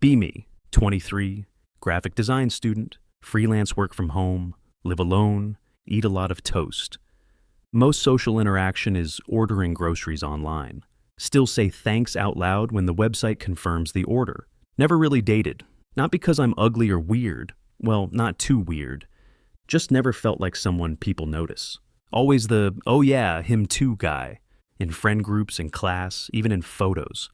Be me, 23, graphic design student, freelance work from home, live alone, eat a lot of toast. Most social interaction is ordering groceries online. Still say thanks out loud when the website confirms the order. Never really dated. Not because I'm ugly or weird. Well, not too weird. Just never felt like someone people notice. Always the, oh yeah, him too guy. In friend groups, in class, even in photos.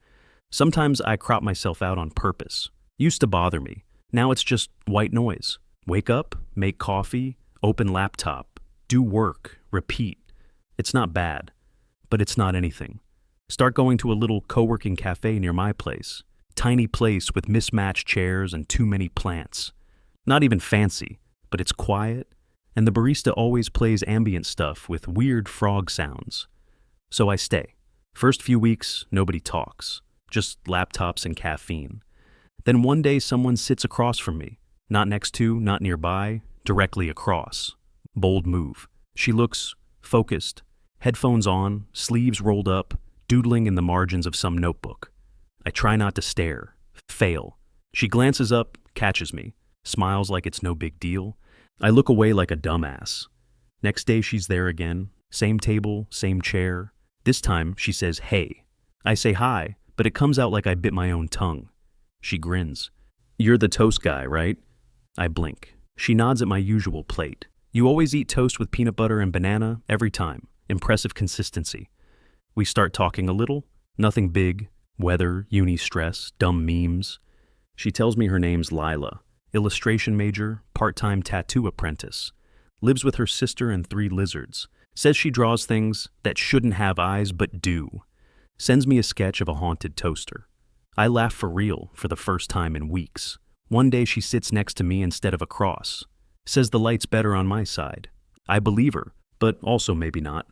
Sometimes I crop myself out on purpose. Used to bother me. Now it's just white noise. Wake up, make coffee, open laptop, do work, repeat. It's not bad, but it's not anything. Start going to a little co-working cafe near my place. Tiny place with mismatched chairs and too many plants. Not even fancy, but it's quiet, and the barista always plays ambient stuff with weird frog sounds. So I stay. First few weeks, nobody talks. Just laptops and caffeine. Then one day someone sits across from me. Not next to, not nearby, directly across. Bold move. She looks focused, headphones on, sleeves rolled up, doodling in the margins of some notebook. I try not to stare. Fail. She glances up, catches me, smiles like it's no big deal. I look away like a dumbass. Next day she's there again. Same table, same chair. This time she says, hey. I say hi, but it comes out like I bit my own tongue. She grins. You're the toast guy, right? I blink. She nods at my usual plate. You always eat toast with peanut butter and banana, every time. Impressive consistency. We start talking a little. Nothing big. Weather, uni stress, dumb memes. She tells me her name's Laya. Illustration major, part-time tattoo apprentice. Lives with her sister and 3 lizards. Says she draws things that shouldn't have eyes but do. Sends me a sketch of a haunted toaster. I laugh for real for the first time in weeks. One day she sits next to me instead of across. Says the light's better on my side. I believe her, but also maybe not.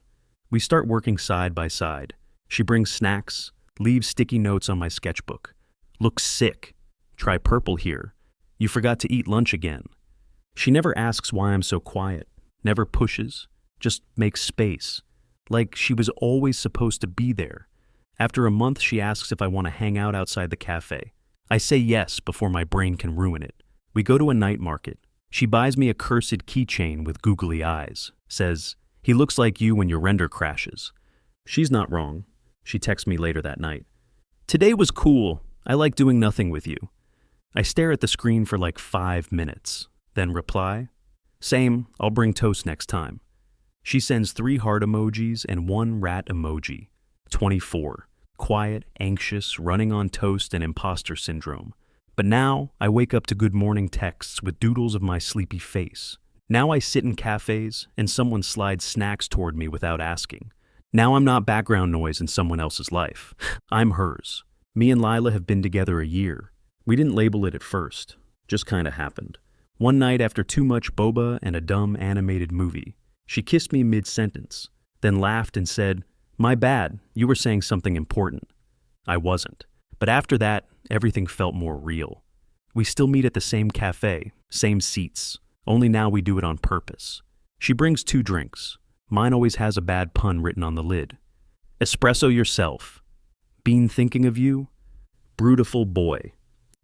We start working side by side. She brings snacks, leaves sticky notes on my sketchbook. Looks sick. Try purple here. You forgot to eat lunch again. She never asks why I'm so quiet. Never pushes. Just makes space. Like she was always supposed to be there. After a month, she asks if I want to hang out outside the cafe. I say yes before my brain can ruin it. We go to a night market. She buys me a cursed keychain with googly eyes. Says, he looks like you when your render crashes. She's not wrong. She texts me later that night. Today was cool. I like doing nothing with you. I stare at the screen for like 5 minutes. Then reply, same, I'll bring toast next time. She sends 3 heart emojis and 1 rat emoji. 24. Quiet, anxious, running on toast and imposter syndrome. But now, I wake up to good morning texts with doodles of my sleepy face. Now I sit in cafes and someone slides snacks toward me without asking. Now I'm not background noise in someone else's life. I'm hers. Me and Lila have been together a year. We didn't label it at first. Just kinda happened. One night after too much boba and a dumb animated movie, she kissed me mid-sentence, then laughed and said, my bad, you were saying something important. I wasn't. But after that, everything felt more real. We still meet at the same cafe, same seats, only now we do it on purpose. She brings 2 drinks. Mine always has a bad pun written on the lid. Espresso yourself. Been thinking of you? Brutiful boy.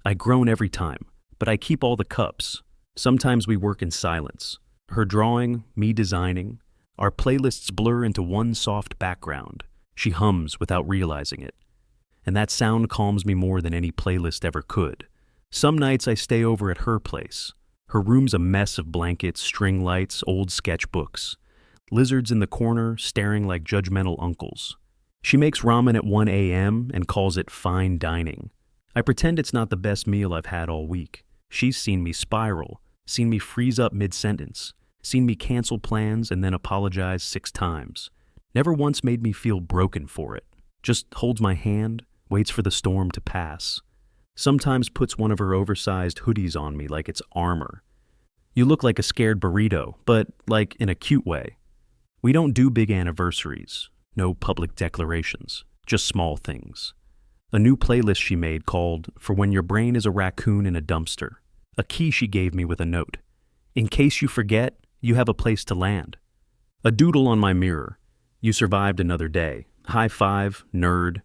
I groan every time, but I keep all the cups. Sometimes we work in silence. Her drawing, me designing. Our playlists blur into one soft background. She hums without realizing it. And that sound calms me more than any playlist ever could. Some nights I stay over at her place. Her room's a mess of blankets, string lights, old sketchbooks. Lizards in the corner staring like judgmental uncles. She makes ramen at 1 a.m. and calls it fine dining. I pretend it's not the best meal I've had all week. She's seen me spiral, seen me freeze up mid-sentence. Seen me cancel plans and then apologize 6 times. Never once made me feel broken for it. Just holds my hand, waits for the storm to pass. Sometimes puts one of her oversized hoodies on me like it's armor. You look like a scared burrito, but like in a cute way. We don't do big anniversaries. No public declarations. Just small things. A new playlist she made called For When Your Brain is a Raccoon in a Dumpster. A key she gave me with a note. In case you forget, you have a place to land. A doodle on my mirror. You survived another day. High five, nerd.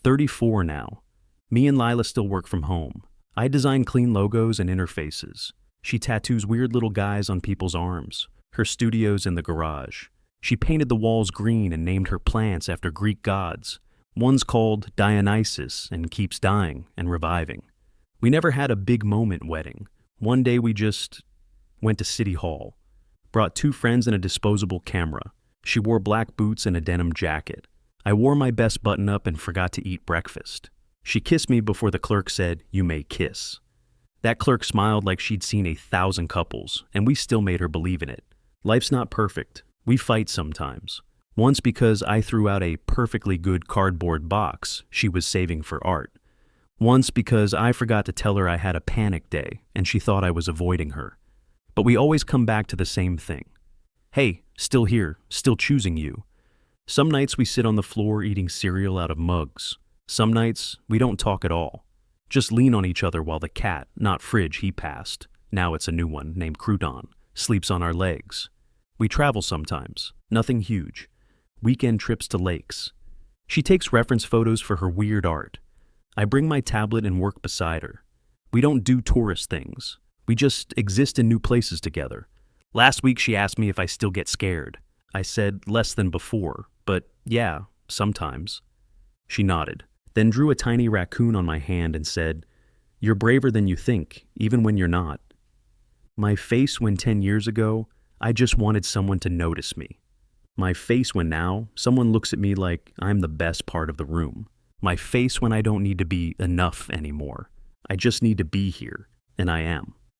34 now. Me and Lila still work from home. I design clean logos and interfaces. She tattoos weird little guys on people's arms. Her studio's in the garage. She painted the walls green and named her plants after Greek gods. One's called Dionysus and keeps dying and reviving. We never had a big moment wedding. One day we just went to City Hall. Brought 2 friends and a disposable camera. She wore black boots and a denim jacket. I wore my best button-up and forgot to eat breakfast. She kissed me before the clerk said, "You may kiss." That clerk smiled like she'd seen 1,000 couples, and we still made her believe in it. Life's not perfect. We fight sometimes. Once because I threw out a perfectly good cardboard box she was saving for art. Once because I forgot to tell her I had a panic day, and she thought I was avoiding her. But we always come back to the same thing. Hey, still here, still choosing you. Some nights we sit on the floor eating cereal out of mugs. Some nights we don't talk at all. Just lean on each other while the cat, not Fridge, he passed, now it's a new one named Crouton, sleeps on our legs. We travel sometimes, nothing huge. Weekend trips to lakes. She takes reference photos for her weird art. I bring my tablet and work beside her. We don't do tourist things. We just exist in new places together. Last week she asked me if I still get scared. I said less than before, but yeah, sometimes. She nodded, then drew a tiny raccoon on my hand and said, "You're braver than you think, even when you're not." My face when 10 years ago, I just wanted someone to notice me. My face when now, someone looks at me like I'm the best part of the room. My face when I don't need to be enough anymore. I just need to be here, and I am.